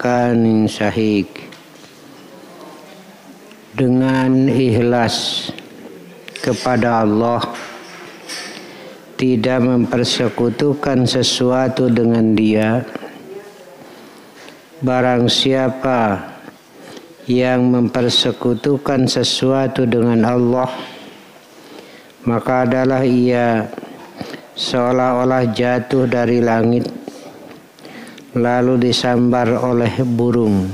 makanin sahih, dengan ikhlas kepada Allah, tidak mempersekutukan sesuatu dengan Dia. Barang siapa yang mempersekutukan sesuatu dengan Allah, maka adalah ia seolah-olah jatuh dari langit lalu disambar oleh burung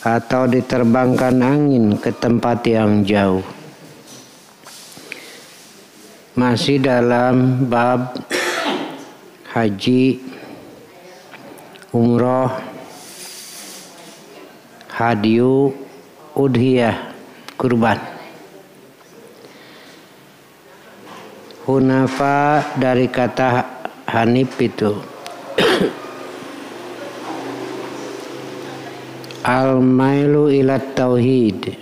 atau diterbangkan angin ke tempat yang jauh. Masih dalam bab haji, umroh, hadyu, udhiyah, kurban. Hunafa dari kata hanif itu al-mailu ila tauhid,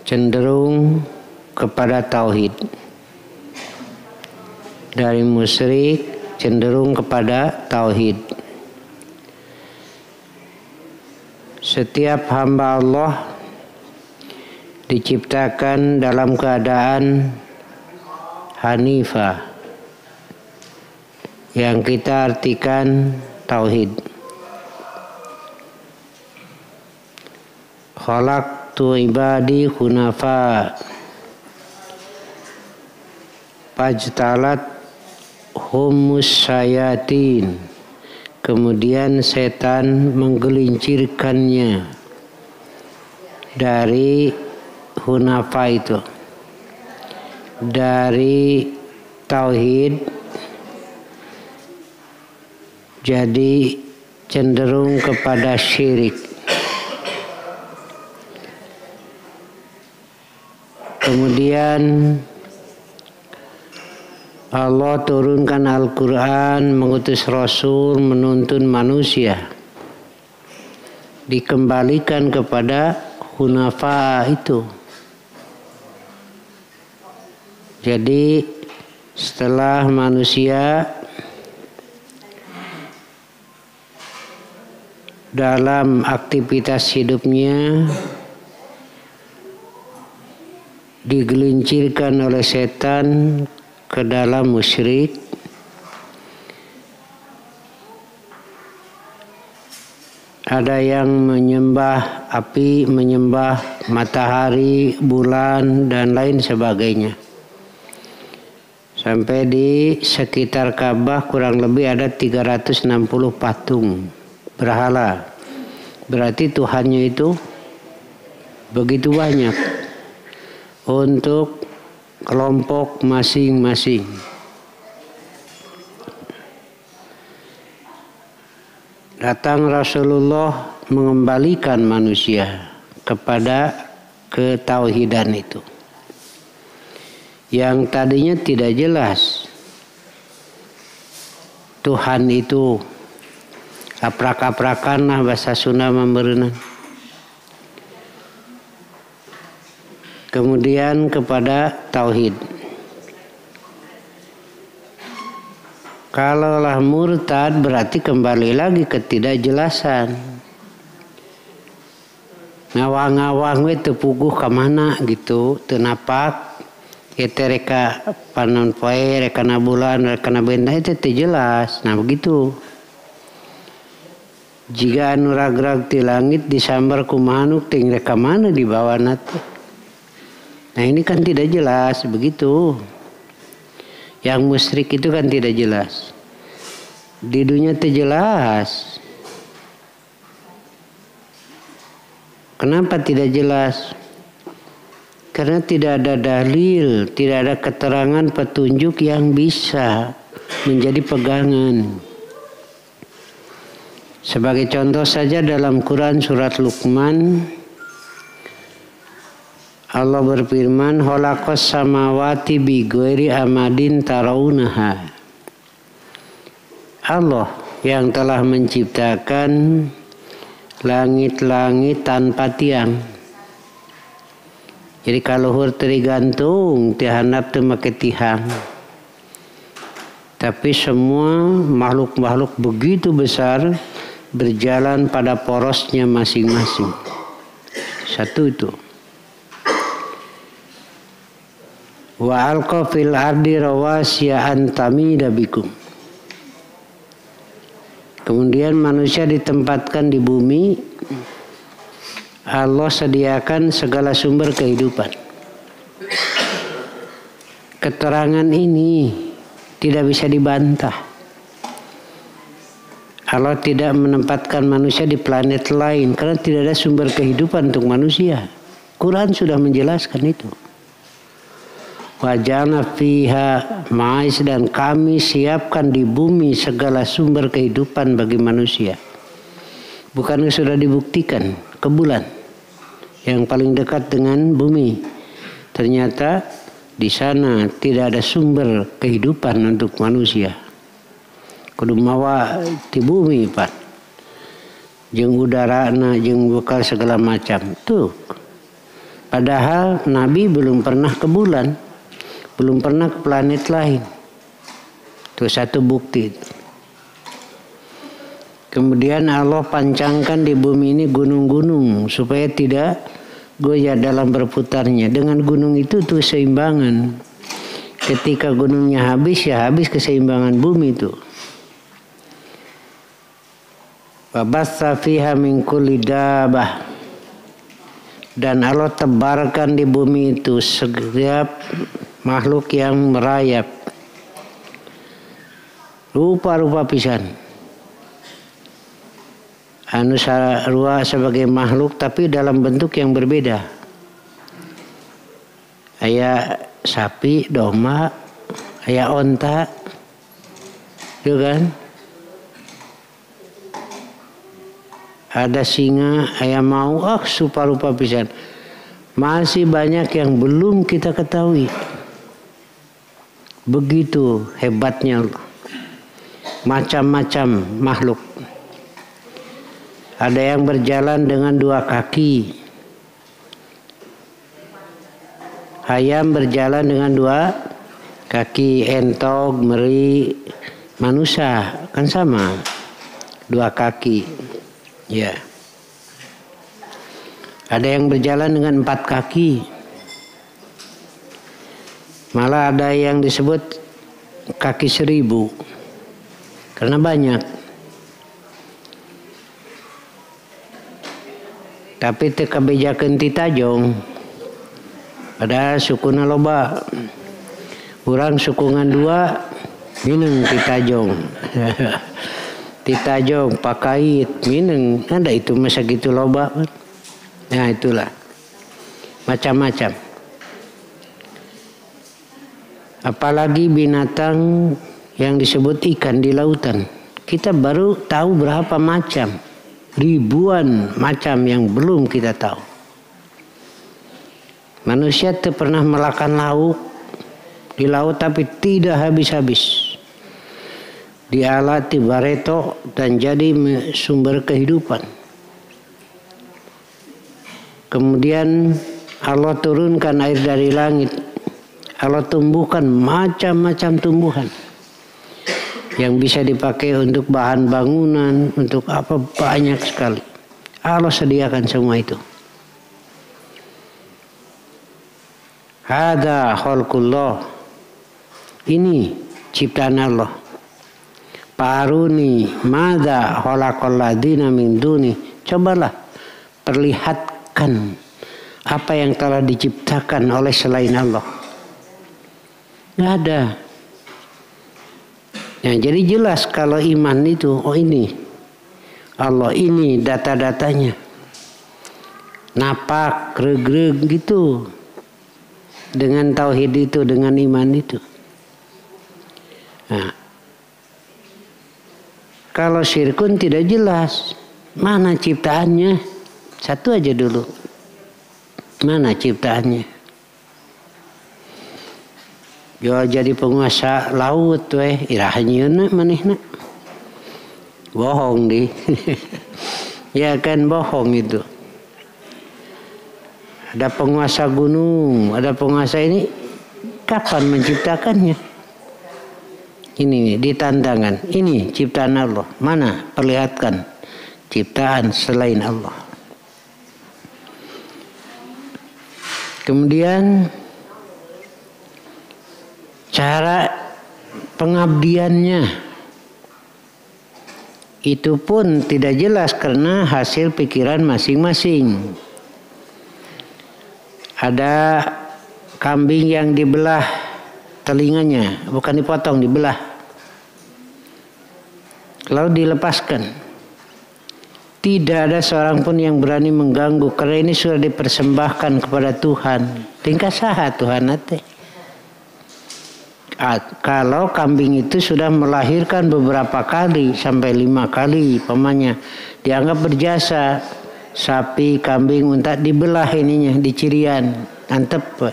cenderung kepada tauhid. Dari musyrik cenderung kepada tauhid. Setiap hamba Allah diciptakan dalam keadaan hanifah, yang kita artikan tauhid. Khalaqtu ibadi hunafa fajtalat humus syayatin, kemudian setan menggelincirkannya dari hunafa itu, dari tauhid jadi cenderung kepada syirik. Kemudian Allah turunkan Al-Quran, mengutus Rasul, menuntun manusia dikembalikan kepada hunafa itu. Jadi setelah manusia dalam aktivitas hidupnya digelincirkan oleh setan ke dalam musyrik, ada yang menyembah api, menyembah matahari, bulan, dan lain sebagainya. Sampai di sekitar Ka'bah kurang lebih ada 360 patung berhala. Berarti Tuhannya itu begitu banyak untuk kelompok masing-masing. Datang Rasulullah mengembalikan manusia kepada ketauhidan itu, yang tadinya tidak jelas. Tuhan itu aprak-aprakan lah bahasa Sunda memberinan. Kemudian kepada tauhid. Kalaulah murtad berarti kembali lagi ke ketidakjelasan. Ngawang-ngawang itu puguh kemana gitu, tenapak, itu reka panon poe, reka na bulan, reka na benda itu jelas. Nah begitu. Jika anu ragrag ti langit disambar ku manuk ting reka mana di bawah nate. Nah ini kan tidak jelas begitu. Yang musyrik itu kan tidak jelas. Di dunia itu jelas. Kenapa tidak jelas? Karena tidak ada dalil, tidak ada keterangan petunjuk yang bisa menjadi pegangan. Sebagai contoh saja dalam Quran surat Luqman, Allah berfirman, "Khalaqas samawati bi ghairi amadin tarawunaha." Allah yang telah menciptakan langit-langit tanpa tiang. Jadi kalau hur tergantung tihanap teu make tihang. Tapi semua makhluk-makhluk begitu besar berjalan pada porosnya masing-masing. Satu itu. Wa alqa fil ardi rawasiya an tamida bikum. Kemudian manusia ditempatkan di bumi. Allah sediakan segala sumber kehidupan. Keterangan ini tidak bisa dibantah. Allah tidak menempatkan manusia di planet lain karena tidak ada sumber kehidupan untuk manusia. Quran sudah menjelaskan itu. Wajana fiha ma'is, dan kami siapkan di bumi segala sumber kehidupan bagi manusia. Bukan sudah dibuktikan ke bulan yang paling dekat dengan bumi. Ternyata di sana tidak ada sumber kehidupan untuk manusia. Kudu mawa di bumi Pak. Jeung udarana, jeung bekal segala macam. Tuh. Padahal Nabi belum pernah ke bulan. Belum pernah ke planet lain. Itu satu bukti. Kemudian Allah pancangkan di bumi ini gunung-gunung supaya tidak goyah dalam berputarnya. Dengan gunung itu tuh seimbangan. Ketika gunungnya habis, ya habis keseimbangan bumi itu. Wabatsa fiha min kulli dabah. Dan Allah tebarkan di bumi itu setiap makhluk yang merayap, rupa-rupa pisan. Anu sarua sebagai makhluk tapi dalam bentuk yang berbeda. Aya sapi, domba, aya onta, itu kan? Ada singa, aya mau, rupa-rupa pisan. Masih banyak yang belum kita ketahui. Begitu hebatnya Allah. Macam-macam makhluk. Ada yang berjalan dengan 2 kaki. Ayam berjalan dengan 2 kaki. Entog, meri, manusia kan sama. 2 kaki. Ya. Ada yang berjalan dengan 4 kaki. Malah ada yang disebut kaki 1000. Karena banyak. Tapi teu kabejakeun ti tajong. Padahal sukuna loba. Urang sukungan 2 mineng ti tajong. Ti tajong pakait mineng. Ada itu masa gitu loba. Nah itulah. Macam-macam. Apalagi binatang yang disebut ikan di lautan. Kita baru tahu berapa macam. Ribuan macam yang belum kita tahu. Manusia tak pernah melakukan lauk di laut tapi tidak habis-habis. Dialati bareto dan jadi sumber kehidupan. Kemudian Allah turunkan air dari langit. Allah tumbuhkan macam-macam tumbuhan yang bisa dipakai untuk bahan bangunan, untuk apa, banyak sekali. Allah sediakan semua itu. Hada khalqullah. Ini ciptaan Allah. Paruni madza khalaqal ladzina min duni. Cobalah perlihatkan apa yang telah diciptakan oleh selain Allah. Nggak ada. Ya, jadi jelas kalau iman itu, oh ini Allah, ini data-datanya. Napak, greg-greg gitu. Dengan tauhid itu, dengan iman itu. Nah, kalau syirkun tidak jelas. Mana ciptaannya? Satu aja dulu. Mana ciptaannya? Yo jadi penguasa laut weh, irahnya manehna. Bohong di. Ya kan bohong itu. Ada penguasa gunung, ada penguasa ini. Kapan menciptakannya? Ini di tantangan. Ini ciptaan Allah. Mana? Perlihatkan. ciptaan selain Allah. Kemudian cara pengabdiannya itu pun tidak jelas karena hasil pikiran masing-masing. Ada kambing yang dibelah telinganya, bukan dipotong, dibelah, lalu dilepaskan. Tidak ada seorang pun yang berani mengganggu karena ini sudah dipersembahkan kepada Tuhan. Tingkah saha Tuhan nate. Kalau kambing itu sudah melahirkan beberapa kali sampai 5 kali, pamannya dianggap berjasa. Sapi, kambing, unta dibelah ininya, dicirian, antep.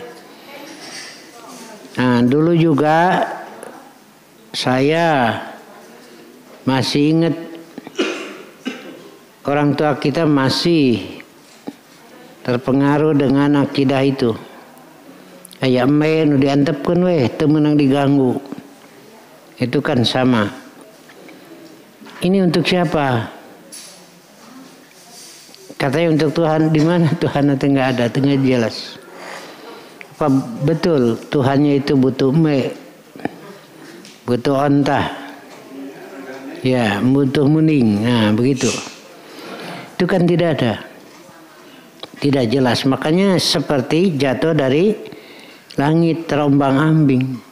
Nah, dulu juga saya masih ingat orang tua kita masih terpengaruh dengan akidah itu. Kayak emeh nu diantepkeun weh teu meunang diganggu. Itu kan sama. Ini untuk siapa? Katanya untuk Tuhan. Di mana Tuhan itu enggak ada, enggak jelas. Apa betul Tuhannya itu butuh emeh? Butuh onta. Ya, butuh muning. Nah, begitu. Itu kan tidak ada. Tidak jelas. Makanya seperti jatuh dari langit, terombang-ambing.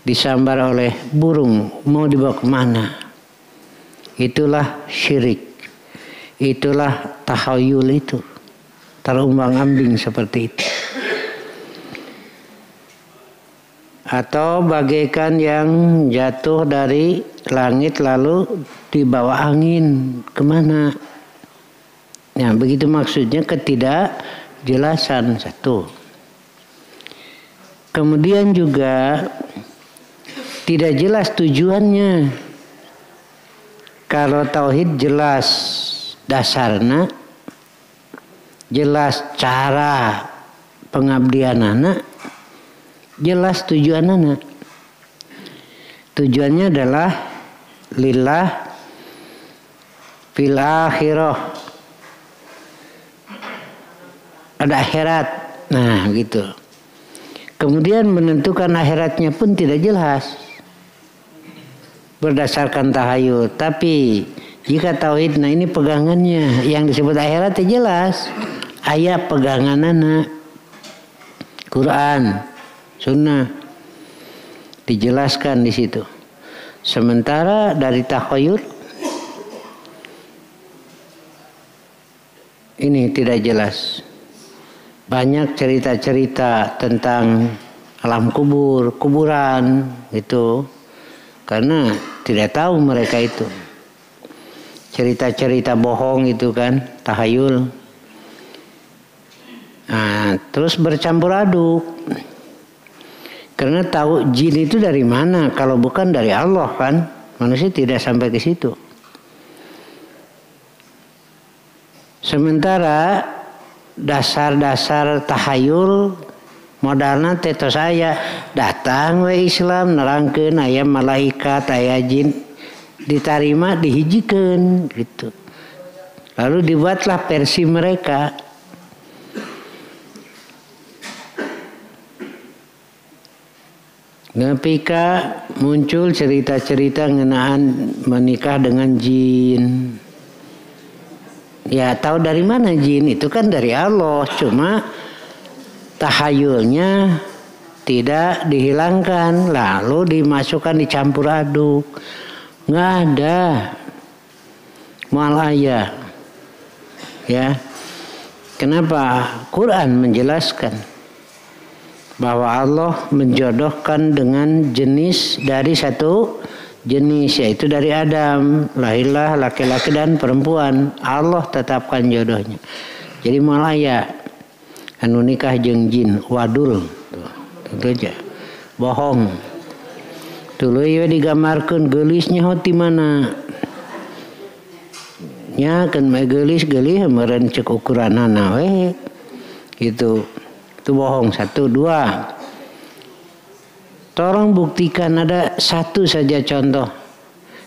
Disambar oleh burung. Mau dibawa kemana? Itulah syirik. Itulah tahayul itu. Terombang-ambing seperti itu. Atau bagaikan yang jatuh dari langit lalu dibawa angin. Kemana? Nah, begitu maksudnya ketidakjelasan satu. Kemudian juga tidak jelas tujuannya. Kalau tauhid jelas dasarna, jelas cara pengabdianana, jelas tujuanana. Tujuannya adalah lillah fil akhirah. Ada akhirat. Nah, gitu. Kemudian menentukan akhiratnya pun tidak jelas. Berdasarkan tahayul. Tapi jika tauhid, nah ini pegangannya. Yang disebut akhirat itu jelas. Ayat peganganana. Quran, sunnah. Dijelaskan di situ. Sementara dari tahayul ini tidak jelas. Banyak cerita-cerita tentang alam kubur, kuburan itu, karena tidak tahu mereka itu. Cerita-cerita bohong itu kan, tahayul. Nah, terus bercampur aduk. Karena tahu jin itu dari mana, kalau bukan dari Allah kan, manusia tidak sampai ke situ. Sementara dasar-dasar tahayul modalna teto saya datang we Islam nerangkeun aya malaikat aya jin diterima dihijikeun gitu. Lalu dibuatlah versi mereka. Nepika muncul cerita-cerita ngenaan menikah dengan jin. Ya tahu dari mana jin? Itu kan dari Allah. Cuma tahayulnya tidak dihilangkan. Lalu dimasukkan dicampur aduk. Nggak ada. Malaya. Ya. Kenapa? Quran menjelaskan bahwa Allah menjodohkan dengan jenis dari satu jenis, yaitu dari Adam, lahirlah laki-laki dan perempuan. Allah tetapkan jodohnya. Jadi malaya anu nikah jeung jin wadul tuh aja bohong. Tuluy digambarkeun geulisnya hoti mana nya kan mah geulis meureun ceuk ukuranana we gitu. Itu bohong. 1, 2. Tolong buktikan ada satu saja contoh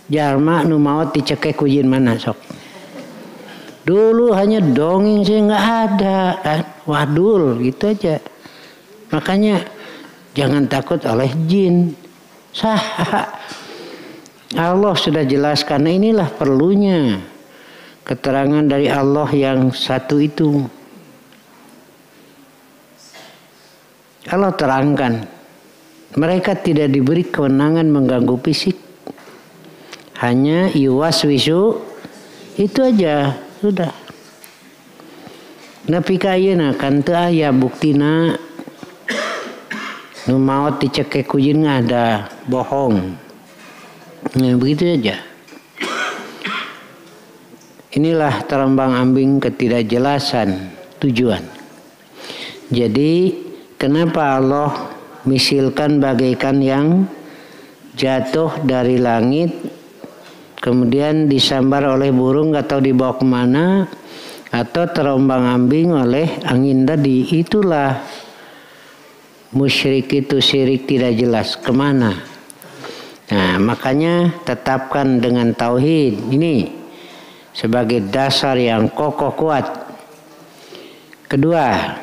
jalma nu maot dicekek ku jin mana sok. Dulu hanya dongeng saya nggak ada kan, wadul gitu aja. Makanya jangan takut oleh jin. Sah. Allah sudah jelaskan, inilah perlunya keterangan dari Allah yang satu itu. Allah terangkan, mereka tidak diberi kewenangan mengganggu fisik, hanya yuwaswisu, itu aja sudah. Napi kayeuna kan teu aya buktina nu maot dicekek ku jin ada bohong. Nah, begitu aja. Inilah terombang-ambing ketidakjelasan tujuan. Jadi kenapa Allah misilkan bagaikan yang jatuh dari langit kemudian disambar oleh burung atau dibawa kemana atau terombang-ambing oleh angin tadi? Itulah musyrik itu, syirik tidak jelas kemana. Nah, makanya tetapkan dengan tauhid ini sebagai dasar yang kokoh kuat. Kedua,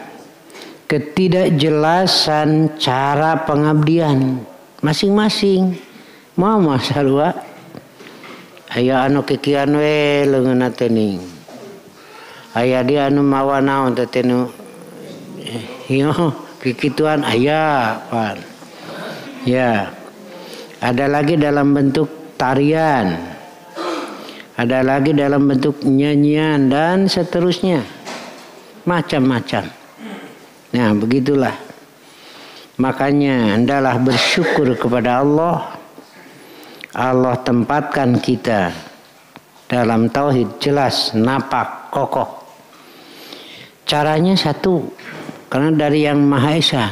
ketidakjelasan cara pengabdian masing-masing. Mau masarua aya anu kikian we leungeunna teuning. Aya dia anu mawa naon teh nu ieu kikituan aya pan. Ya. Ada lagi dalam bentuk tarian. Ada lagi dalam bentuk nyanyian dan seterusnya. Macam-macam. Nah, begitulah. Makanya hendaklah bersyukur kepada Allah. Allah tempatkan kita dalam tauhid jelas, napak, kokoh. Caranya satu, karena dari yang Maha Esa.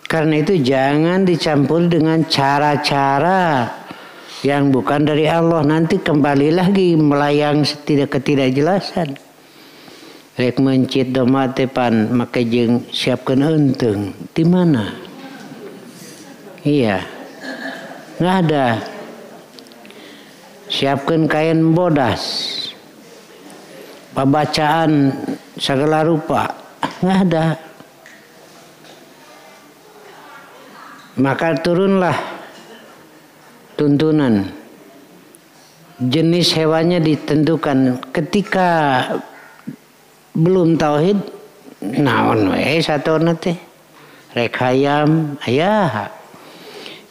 Karena itu jangan dicampur dengan cara-cara yang bukan dari Allah. Nanti kembali lagi melayang ketidakjelasan. Rek mencit domate pan make jeung siapkeun eunteng. Di mana? Iya. Nggak ada. Siapkan kain bodas, pembacaan segala rupa, nggak ada. Maka turunlah tuntunan. Jenis hewannya ditentukan. Ketika belum tauhid, naon we satona teh rek hayam aya.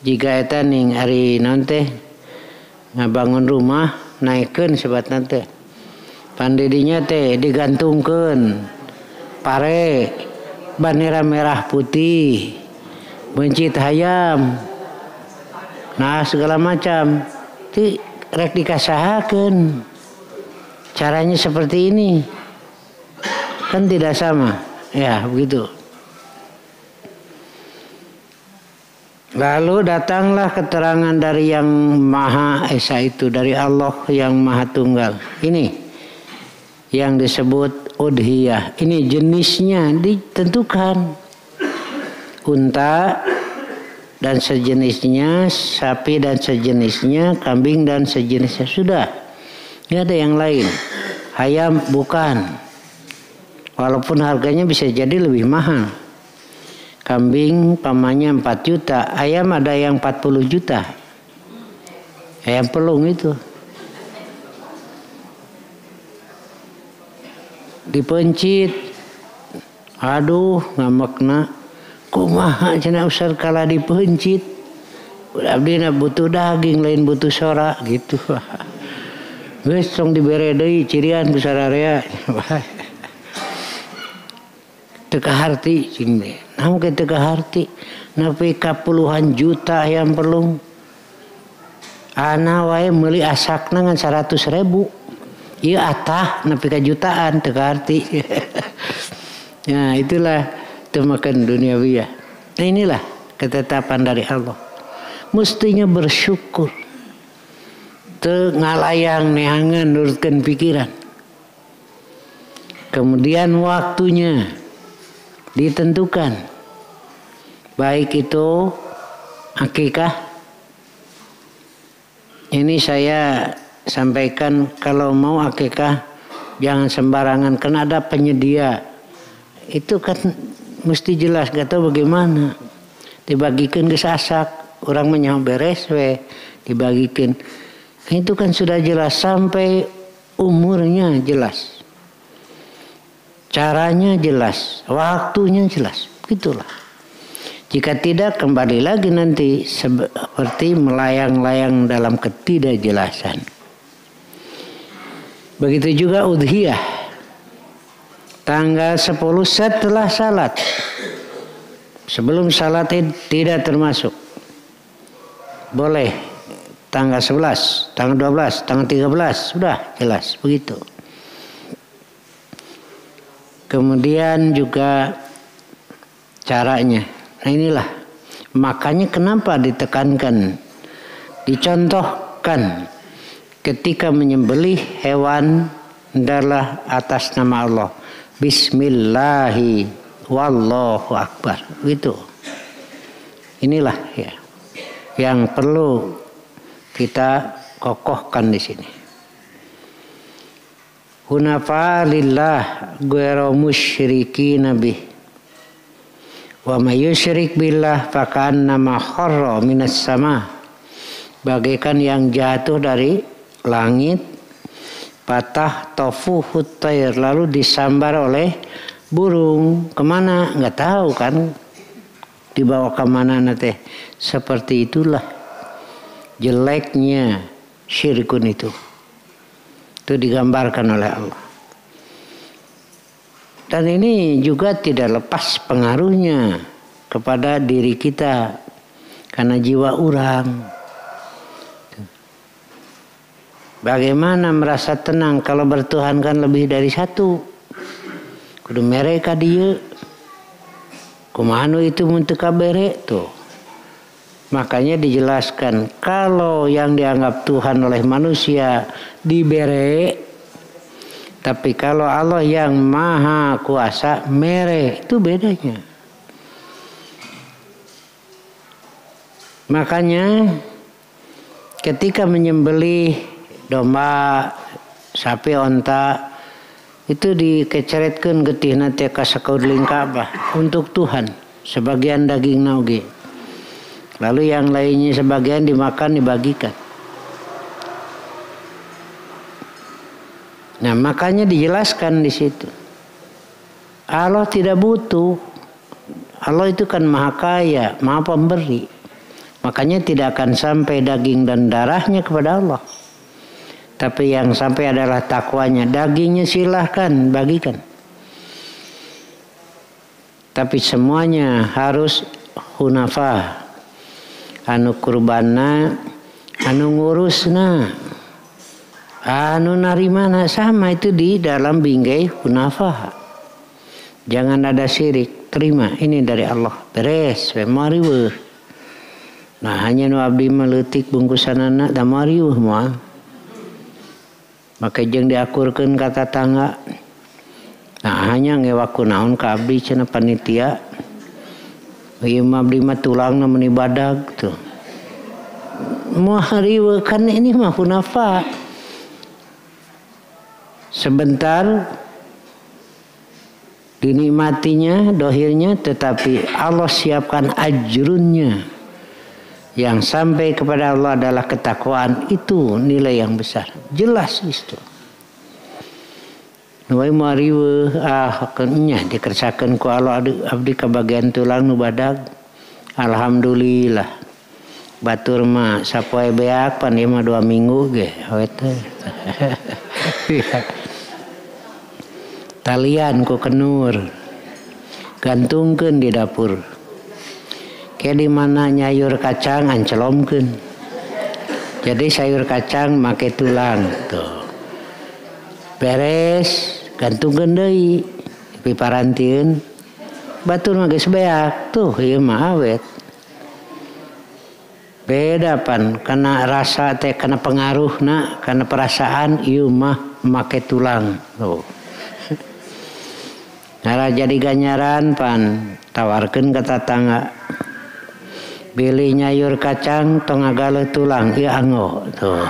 Jika eta ning ari naon teh ngabangun rumah naikeun sebatna teh. Pandidinya teh digantungkeun pare bendera merah putih, bencit hayam. Nah, segala macam. Ti rek dikasahakeun. Caranya seperti ini. Kan tidak sama. Ya, begitu. Lalu datanglah keterangan dari yang Maha Esa itu, dari Allah yang Maha Tunggal. Ini yang disebut udhiyah. Ini jenisnya ditentukan. Unta dan sejenisnya, sapi dan sejenisnya, kambing dan sejenisnya. Sudah. Tidak ada yang lain. Ayam bukan. Walaupun harganya bisa jadi lebih mahal. Kambing pamannya 4 juta, ayam ada yang 40 juta. Ayam pelung itu. Dipencit. Aduh, ngamakna. Kumaha cenah usar kala dipencit. Abdi na butuh daging lain butuh sora gitu. Geus tong dibere deui cirian ku sararea. Teu kaharti cing teh. Namun kita keharti napi ka puluhan juta ayam pelung. Ana wae meuli asakna ngan 100.000. Ieu atah napi ka jutaan teu keharti. Nah, itulah temakan duniawiyah. Nah, inilah ketetapan dari Allah. Mestinya bersyukur. Teu ngalayang neangan nurutkeun pikiran. Kemudian waktunya ditentukan, baik itu akikah. Ini saya sampaikan kalau mau akikah jangan sembarangan, kan ada penyedia. Itu kan mesti jelas, gak tahu bagaimana. Dibagikan ke sasak, orang menyau beres we, dibagikan. Itu kan sudah jelas sampai umurnya jelas. Caranya jelas, waktunya jelas. Begitulah. Jika tidak, kembali lagi nanti seperti melayang-layang dalam ketidakjelasan. Begitu juga udhiyah. Tanggal 10 setelah salat. Sebelum salat tidak termasuk. Boleh tanggal 11, tanggal 12, tanggal 13, sudah jelas begitu. Kemudian juga caranya. Nah inilah makanya kenapa ditekankan, dicontohkan ketika menyembelih hewan adalah atas nama Allah. Bismillahi wallahu akbar. Gitu. Inilah ya yang perlu kita kokohkan di sini. Hunafa lillah ghairu musyrikin bih. Wa may yusyrik billah fakannama kharra minas sama. Bagaikan yang jatuh dari langit, patah tofuhut tayr, lalu disambar oleh burung. Kemana? Nggak tahu kan, dibawa kemana nanti. Seperti itulah jeleknya syirkun itu digambarkan oleh Allah. Dan ini juga tidak lepas pengaruhnya kepada diri kita karena jiwa orang. Bagaimana merasa tenang kalau bertuhan kan lebih dari satu. Kudu mereka dia. Kumanu itu untuk kabere tuh. Makanya dijelaskan kalau yang dianggap Tuhan oleh manusia dibere, tapi kalau Allah yang maha kuasa mere, itu bedanya. Makanya ketika menyembelih domba, sapi, onta, itu dikeceretkan getihna teh ka sakauling Ka'bah untuk Tuhan, sebagian daging nauge. Lalu yang lainnya sebagian dimakan, dibagikan. Nah, makanya dijelaskan di situ. Allah tidak butuh. Allah itu kan maha kaya, maha pemberi. Makanya tidak akan sampai daging dan darahnya kepada Allah. Tapi yang sampai adalah takwanya. Dagingnya silahkan bagikan. Tapi semuanya harus hunafa. Anu kurbana, anu ngurusna, anu narimana, sama itu di dalam bingkai hunafa. Jangan ada syirik, terima ini dari Allah, beres, mariweuh. Nah hanya nu abdi meleutik bungkusanana da mariweuh moal. Maka jeung diakurkeun ka tatangga. Nah hanya ngewaku naon ka abdi cenah panitia. Ieu mah abdi mah tulangna meuni badag tuh. Mariweuh kan ini mah hunafa. Sebentar dinikmatinya, dohirnya, tetapi Allah siapkan ajrunnya. Yang sampai kepada Allah adalah ketakwaan, itu nilai yang besar. Jelas itu. Nuai mariweuh nya dikersakeun ku Allah abdi kabagian tulang nu badag. Alhamdulillah. Batur mah sapoe beak pan ieu mah 2 minggu ge awet teh. Talian ku kenur. Gantungkeun di dapur. Kayak di mana nyayur kacang ancelomkeun. Jadi sayur kacang make tulang tuh. Beres gantungkeun deui piparantieun. Batur mah geus beak tuh ieu mah awet. Beda pan karena rasa teh karena pengaruhna karena perasaan ieu mah make tulang tuh. Nara jadi ganyaran pan tawarkeun ka tatangga. Beli nyayur kacang tong ngagale tulang ieu anggo tuh.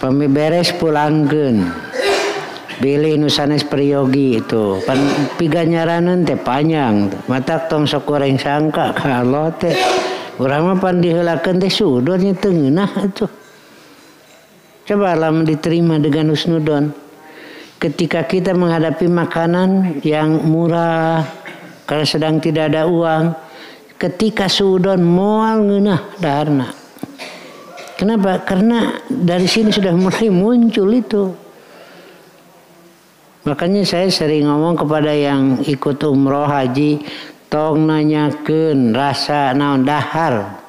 Pemiberes pulangkeun. Bilih nu sanes priyogi itu. Pan piganyaraneun teh panjang. Matak tong sok goreng sangka ka Allah teh. Urang mah pan diheulakeun teh sudon nya teu ngeunah atuh. Coba lamun diterima dengan husnudon. Ketika kita menghadapi makanan yang murah karena sedang tidak ada uang, ketika sudon moal ngeunah daharna. Kenapa? Karena dari sini sudah mulai muncul itu. Makanya saya sering ngomong kepada yang ikut umroh haji, tong nanyakeun rasa naon dahar.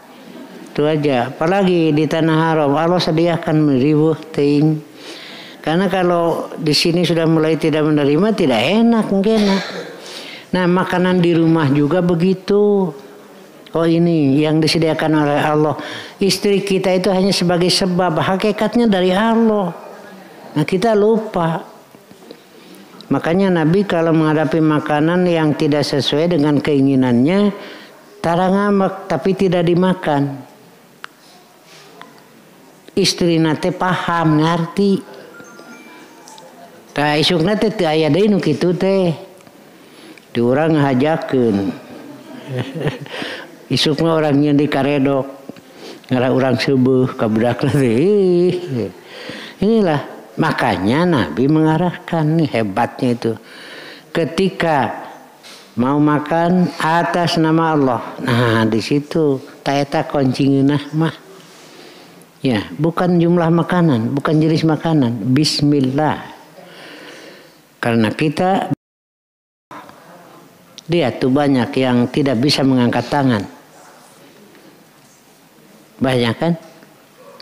Itu aja. Apalagi di tanah haram Allah sediakan ribuh ting. Karena kalau di sini sudah mulai tidak menerima, tidak enak mungkin. Nah, makanan di rumah juga begitu. Oh ini yang disediakan oleh Allah. Istri kita itu hanya sebagai sebab, hakikatnya dari Allah. Nah kita lupa. Makanya Nabi kalau menghadapi makanan yang tidak sesuai dengan keinginannya, tara ngambek tapi tidak dimakan. Istri nate paham, ngerti. Tah isukna teh teu aya deui nu kitu teh. Di urang ngahajakeun. Isuk mah orangnya di karedok. Ngara urang seubuh ka budak teh. Inilah makanya Nabi mengarahkan nih hebatnya itu. Ketika mau makan atas nama Allah. Nah, di situ eta kunci ngeunah mah. Ya, bukan jumlah makanan, bukan jenis makanan. Bismillah. Karena kita lihat tuh banyak yang tidak bisa mengangkat tangan. Banyak kan?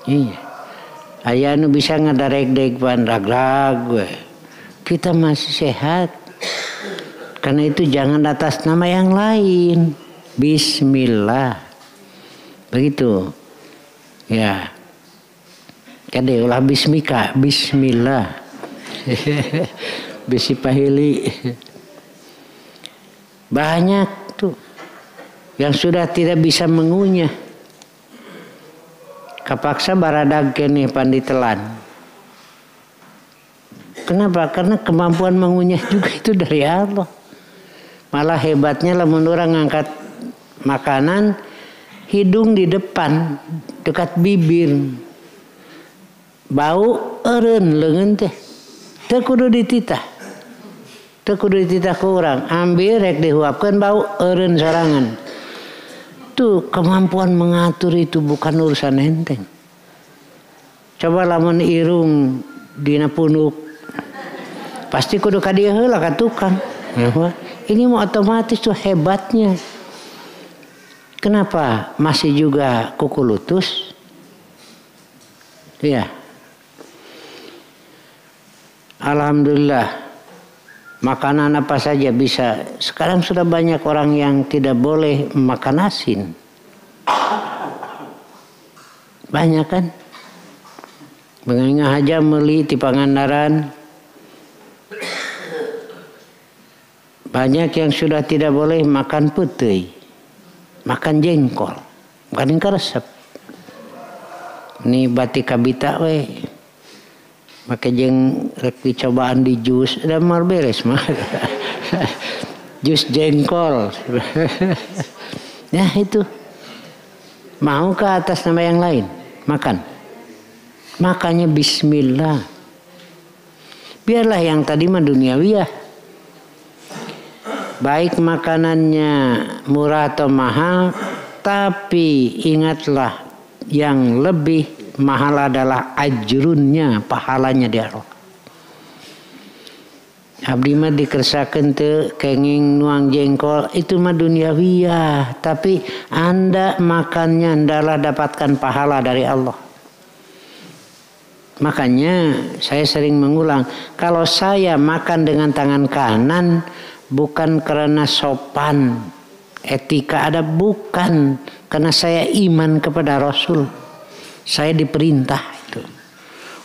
Iya. Aya nu bisa ngadarek-darek pan ragrag we. Kita masih sehat. Karena itu jangan atas nama yang lain. Bismillah. Begitu. Ya. Kade ulah bismika, bismillah. Bisi pahili. Banyak tuh yang sudah tidak bisa mengunyah. Kapaksa baradag keneh panditelan. Kenapa? Karena kemampuan mengunyah juga itu dari Allah. Malah hebatnya lamun orang ngangkat makanan, hidung di depan dekat bibir. Bau eureun leungeun teh. Teu kudu dititah. Teu kudu dititah ku urang. Ambil rek dihuapkeun bau eureun sorangan. Tuh kemampuan mengatur itu bukan urusan enteng. Coba lamun irung dina punuk. Pasti kudu ka dieu heula ka tukang. Ini mau otomatis tuh hebatnya. Kenapa masih juga kuku lutus? Iya. Alhamdulillah. Makanan apa saja bisa. Sekarang sudah banyak orang yang tidak boleh makan asin. Banyak kan? Bengang aja meuli di Pangandaran. Banyak yang sudah tidak boleh makan putih. Makan jengkol. Makan karesep. Ini batik kabita we. Maka jeng rek dicobaan di jus dan mal beres mah. Jus jengkol. Ya itu. Mau ke atas nama yang lain? Makan. Makanya bismillah. Biarlah yang tadi mah duniawiyah. Baik makanannya murah atau mahal, tapi ingatlah yang lebih mahal adalah ajrunnya, pahalanya di Allah. Abdi mah dikersakeun teu kenging nuang jengkol itu mah duniawiyah, tapi Anda makannya adalah dapatkan pahala dari Allah. Makanya saya sering mengulang, kalau saya makan dengan tangan kanan bukan karena sopan, etika ada, bukan karena saya iman kepada Rasul. Saya diperintah itu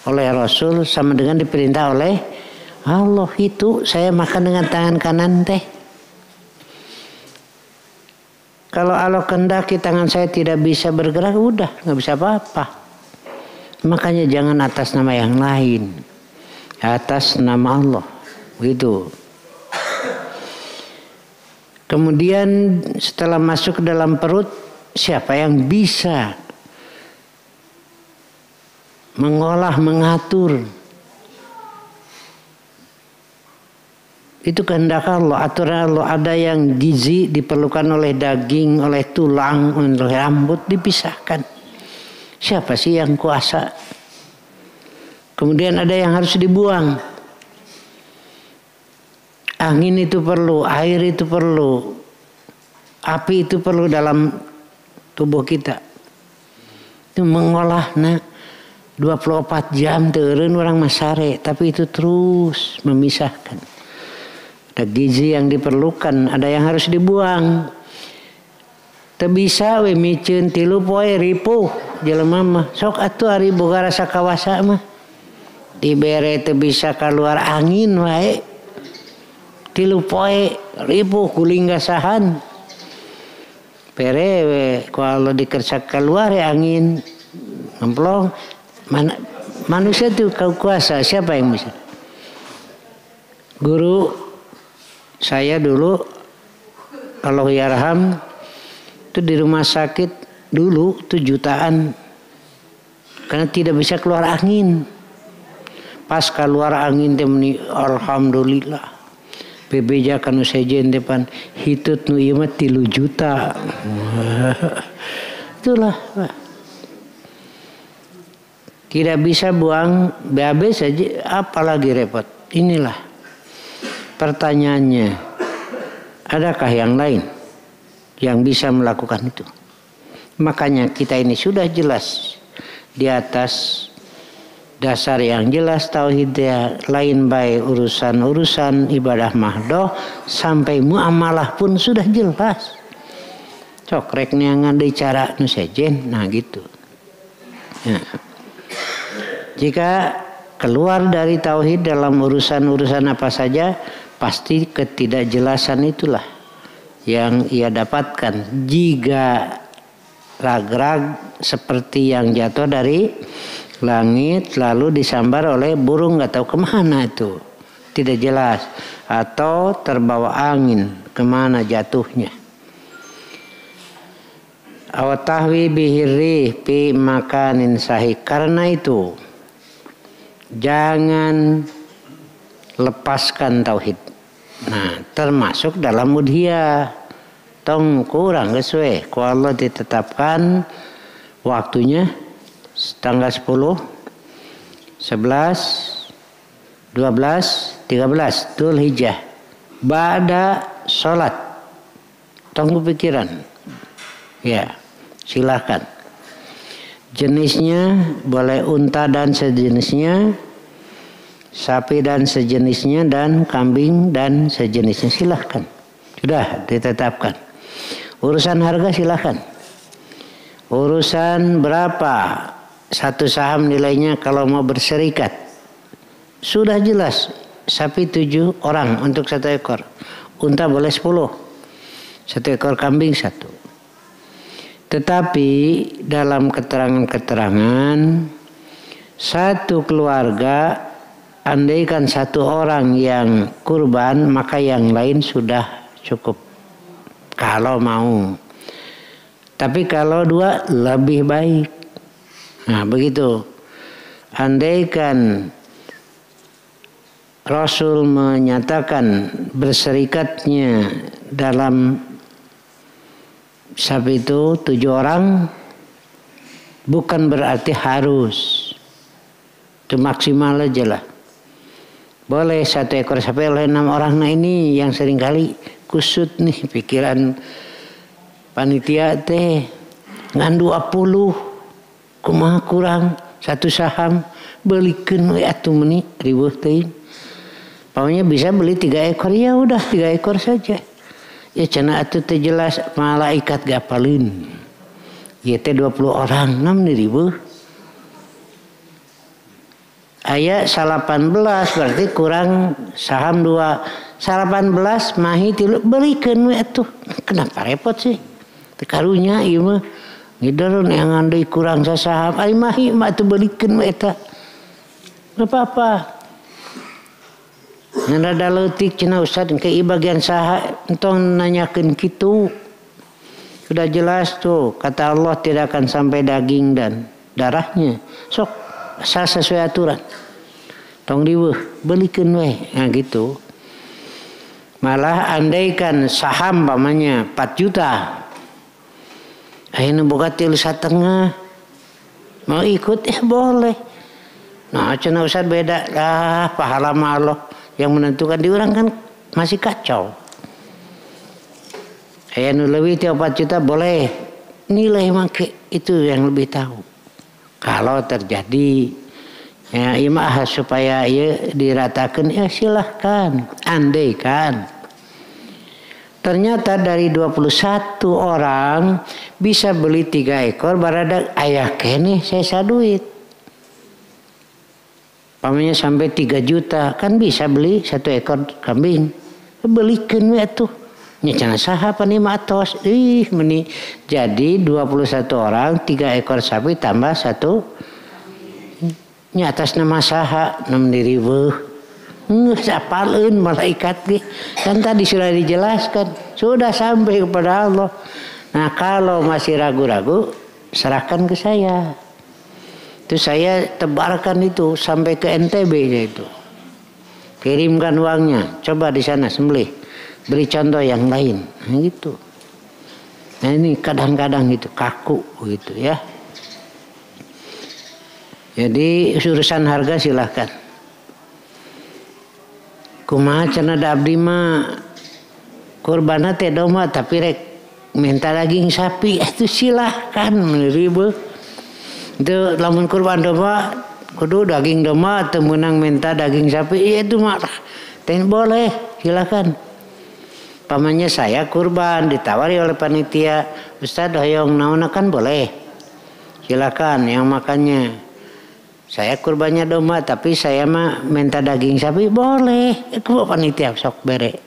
oleh Rasul sama dengan diperintah oleh Allah. Itu saya makan dengan tangan kanan teh. Kalau Allah kehendaki tangan saya tidak bisa bergerak, udah nggak bisa apa-apa. Makanya jangan atas nama yang lain, atas nama Allah, begitu. Kemudian setelah masuk ke dalam perut, siapa yang bisa mengolah, mengatur? Itu kehendak Allah, aturan Allah. Ada yang gizi diperlukan oleh daging, oleh tulang, oleh rambut, dipisahkan. Siapa sih yang kuasa? Kemudian ada yang harus dibuang. Angin itu perlu, air itu perlu, api itu perlu dalam tubuh kita. Itu mengolahnya 24 jam teureun orang masare, tapi itu terus memisahkan. Ada gizi yang diperlukan, ada yang harus dibuang. Teu bisa we miceun 3 poe ripuh jelema mah. Sok atuh ari boga rasa kawasa mah. Dibere teu bisa keluar angin wae. 3 poe ripuh kuling gasahan. Pere we kalau dikersak keluar ya angin ngemplong. Manusia itu kuasa, siapa yang bisa? Guru saya dulu, Allah yarham, itu di rumah sakit dulu 7 jutaan karena tidak bisa keluar angin. Pas keluar angin temani, alhamdulillah. bebeja kanu sejen depan hitut nu ieu mah 3 juta. Itulah. Tidak bisa buang BAB saja, apalagi repot. Inilah pertanyaannya. Adakah yang lain yang bisa melakukan itu? Makanya kita ini sudah jelas di atas dasar yang jelas tauhidnya, lain baik urusan-urusan ibadah mahdoh sampai muamalah pun sudah jelas. Cok rek neangan deui cara nu sejen, nah gitu. Nah, jika keluar dari tauhid dalam urusan-urusan apa saja, pasti ketidakjelasan itulah yang ia dapatkan. Jika rag-rag seperti yang jatuh dari langit lalu disambar oleh burung, nggak tahu kemana itu, tidak jelas, atau terbawa angin kemana jatuhnya. Awatahwi bihirri pi makanin sahih. Karena itu jangan lepaskan tauhid. Nah, termasuk dalam udhiyah. Tong kurang geus ku Allah ditetapkan waktunya tanggal 10, 11, 12, 13 Dzulhijjah. Ba'da sholat. Tong pikiran. Ya, silakan. Jenisnya boleh unta dan sejenisnya, sapi dan sejenisnya, dan kambing dan sejenisnya, silahkan. Sudah ditetapkan. Urusan harga silahkan. Urusan berapa satu saham nilainya kalau mau berserikat, sudah jelas. Sapi 7 orang untuk 1 ekor, unta boleh 10, 1 ekor kambing 1. Tetapi dalam keterangan-keterangan, satu keluarga, andaikan 1 orang yang kurban, maka yang lain sudah cukup kalau mau. Tapi kalau 2 lebih baik. Nah begitu. Andaikan Rasul menyatakan berserikatnya dalam sapi itu 7 orang, bukan berarti harus. Itu maksimal aja lah. Boleh 1 ekor sapi oleh 6 orang. Nah ini yang seringkali kusut nih pikiran panitia teh, ngan 20 kumaha kurang 1 saham, belikeun we atuh meuni riweuh teuing. Pokoknya bisa beli 3 ekor, ya udah 3 ekor saja. Ya cenah atuh teh jelas malaikat gapaleun. Ieu teh 20 orang, namun riweuh. Aya 18 berarti kurang saham 2. 18 mahi 3 belikeun we atuh. Kenapa repot sih? Karunya ieu mah ngidereun yang andai kurang sasaham ai mah tu balikeun eta. Enggak apa-apa. Nada leutik cenah Ustaz ke bagian saha entong nanyakeun kitu. Sudah jelas tuh kata Allah tidak akan sampai daging dan darahnya. Sok asal sesuai aturan. Tong diweuh belikeun we. Nah gitu. Malah andaikan saham pamannya 4 juta. Ayeuna boga 3,5. Mau ikut boleh. Nah cenah Ustaz beda lah pahala mah Allah yang menentukan di orang kan masih kacau. Ayeuna leuwih 4 juta boleh. Nilai make itu yang lebih tahu. Kalau terjadi ya imah supaya ya diratakan ya silahkan. Andai kan ternyata dari 21 orang bisa beli 3 ekor baradak aya keneh saya saduit. Pamanya sampai 3 juta kan bisa beli 1 ekor kambing. Belikeun we atuh. Nya cenah saha panimatos. Meni jadi 21 orang 3 ekor sapi tambah 1 nya atas nama saha 6.000. Geus apaleun malaikat ge. Kan tadi sudah dijelaskan, sudah sampai kepada Allah. Nah, kalau masih ragu-ragu serahkan ke saya. Itu saya tebarkan itu sampai ke NTB-nya itu. Kirimkan uangnya, coba di sana sembelih. Beri contoh yang lain, nah, gitu. Nah ini kadang-kadang gitu kaku gitu ya. Jadi urusan harga silahkan. Kumaha cenah da abdi mah kurbanna teh domba tapi rek minta daging sapi itu silahkan ribu. Itu lamun kurban domba kudu daging domba teu meunang minta daging sapi itu mah teh boleh silahkan. Pamannya saya kurban ditawari oleh panitia, Ustaz hoyong naonna kan boleh. Silakan yang makannya. Saya kurbannya domba tapi saya mah minta daging sapi boleh. Ku panitia sok bere.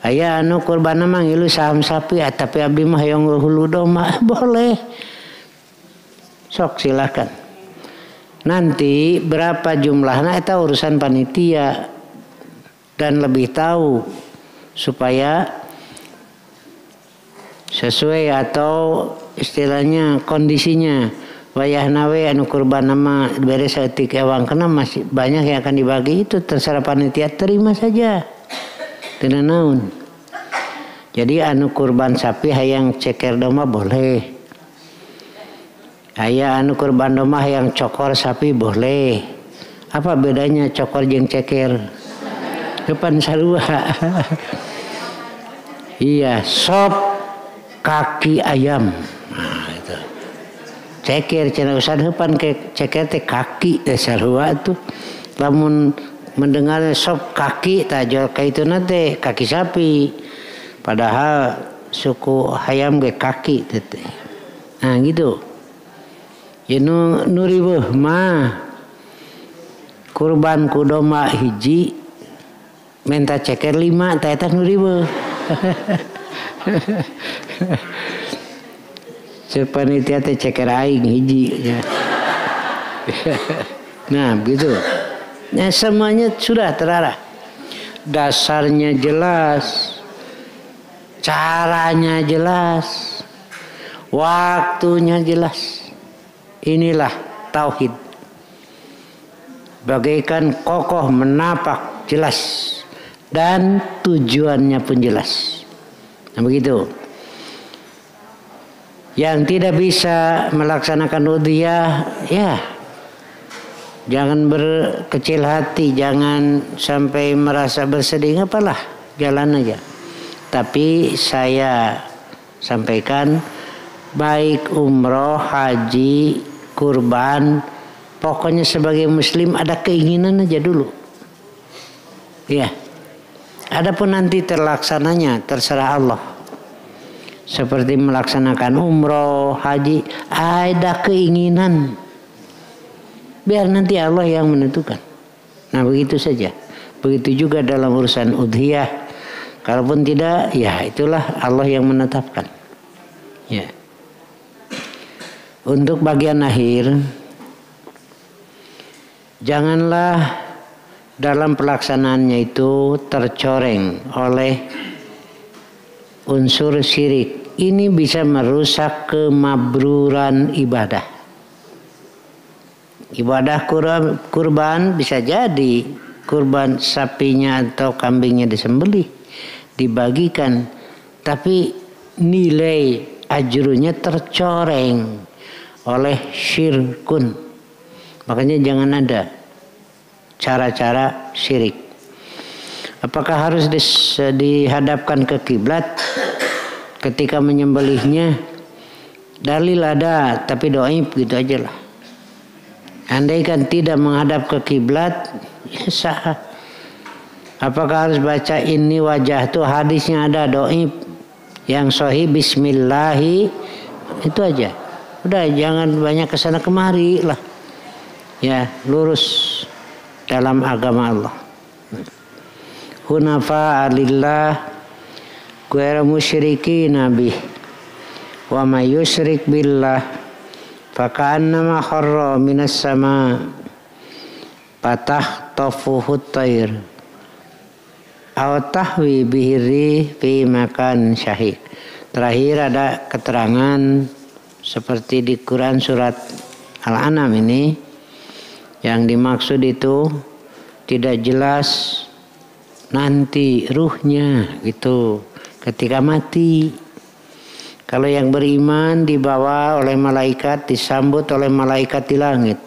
Aya anu kurban mah ngilu saham sapi tapi abdi mah hoyong hulu domba boleh. Sok silakan. Nanti berapa jumlahnya eta urusan panitia dan lebih tahu supaya sesuai atau istilahnya kondisinya wayah nawe anu kurban nama beres saeutik ewang kena masih banyak yang akan dibagi itu terserah panitia terima saja tidak naun. Jadi anu kurban sapi hayang ceker domba boleh, aya anu kurban domba hayang cokor sapi boleh. Apa bedanya cokor jeung ceker? Depan sarua. Iya, sop kaki ayam. Nah, itu. Ceker cenah Ustaz heupan ke ceker teh kaki teh sarua tuh. Lamun mendengar sop kaki tah jual kaituna teh kaki sapi. Padahal suku hayam ge kaki teh. Nah, gitu. Ya nu riweuh mah kurban ku domba hiji minta ceker 5 tah eta nu riweuh. Sepanitia teh ceker aing hiji ya. Nah begitu. Nah semuanya sudah terarah. Dasarnya jelas, caranya jelas, waktunya jelas. Inilah tauhid. Bagaikan kokoh menapak jelas. Dan tujuannya pun jelas. Nah begitu. Yang tidak bisa melaksanakan udhiyah, ya jangan berkecil hati, jangan sampai merasa bersedih, apalah, jalan aja. Tapi saya sampaikan, baik umroh, haji, kurban, pokoknya sebagai muslim ada keinginan aja dulu. Ya. Adapun nanti terlaksananya terserah Allah. Seperti melaksanakan umroh, haji, ada keinginan. Biar nanti Allah yang menentukan. Nah begitu saja. Begitu juga dalam urusan udhiyah. Kalaupun tidak, ya itulah Allah yang menetapkan. Untuk bagian akhir, janganlah dalam pelaksanaannya itu tercoreng oleh unsur syirik. Ini bisa merusak kemabruran ibadah. Ibadah kurban bisa jadi kurban sapinya atau kambingnya disembelih, dibagikan, tapi nilai ajrunya tercoreng oleh syirkun. Makanya jangan ada cara-cara syirik. Apakah harus dihadapkan ke kiblat ketika menyembelihnya? Dalil ada, tapi dhaif gitu aja lah. Andaikan tidak menghadap ke kiblat, ya sah. Apakah harus baca ini wajah tuh? Hadisnya ada dhaif. Yang sahih bismillahi, itu aja. Udah, jangan banyak kesana kemari lah. Ya, lurus dalam agama Allah. Hunafa lillah ghairu musyrikin bih wa may yusyrik billah faka'annama kharra minas sama fatahtafuhu at-tayr aw tahwi bihi fi makan syahid. Terakhir ada keterangan seperti di Quran surat Al-An'am ini, yang dimaksud itu tidak jelas nanti ruhnya gitu ketika mati. Kalau yang beriman dibawa oleh malaikat, disambut oleh malaikat di langit,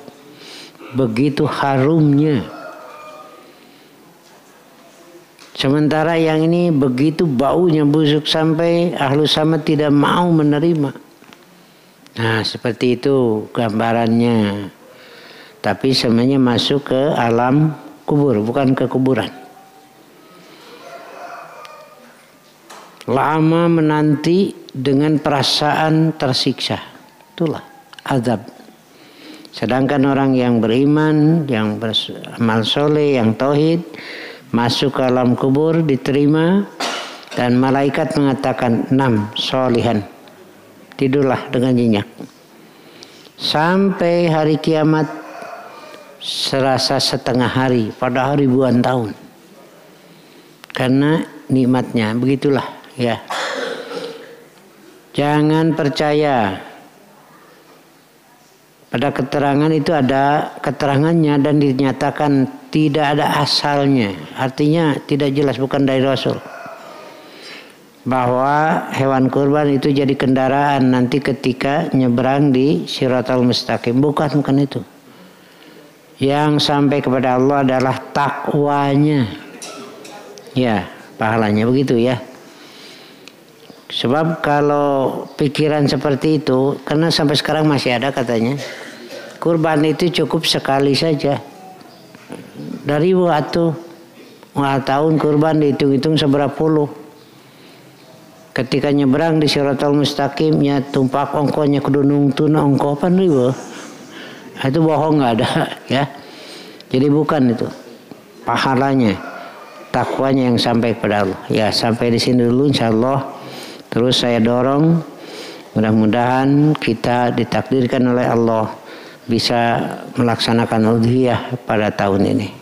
begitu harumnya. Sementara yang ini begitu baunya busuk sampai ahlu sama tidak mau menerima. Nah, seperti itu gambarannya. Tapi semuanya masuk ke alam kubur, bukan ke kuburan. Lama menanti dengan perasaan tersiksa. Itulah azab. Sedangkan orang yang beriman, yang beramal soleh, yang tauhid, masuk ke alam kubur, diterima, dan malaikat mengatakan 6 solihan. Tidurlah dengan nyenyak. Sampai hari kiamat serasa setengah hari, padahal ribuan tahun. Karena nikmatnya, begitulah ya. Jangan percaya pada keterangan itu, ada keterangannya dan dinyatakan tidak ada asalnya. Artinya tidak jelas, bukan dari Rasul. Bahwa hewan kurban itu jadi kendaraan nanti ketika nyebrang di Shiratal Mustaqim. Bukan itu. Yang sampai kepada Allah adalah takwanya. Ya, pahalanya begitu ya. Sebab kalau pikiran seperti itu, karena sampai sekarang masih ada katanya, kurban itu cukup sekali saja. Dari waktu tahun kurban dihitung-hitung seberapa puluh. Ketika nyebrang di Shiratal Mustaqim, ya tumpak ongkonya kudu nungtun ongko pan ribu. Itu bohong, nggak ada ya. Jadi bukan itu pahalanya, takwanya yang sampai kepada Allah. Ya, sampai di sini dulu insyaallah. Terus saya dorong, mudah-mudahan kita ditakdirkan oleh Allah bisa melaksanakan udhiyah pada tahun ini.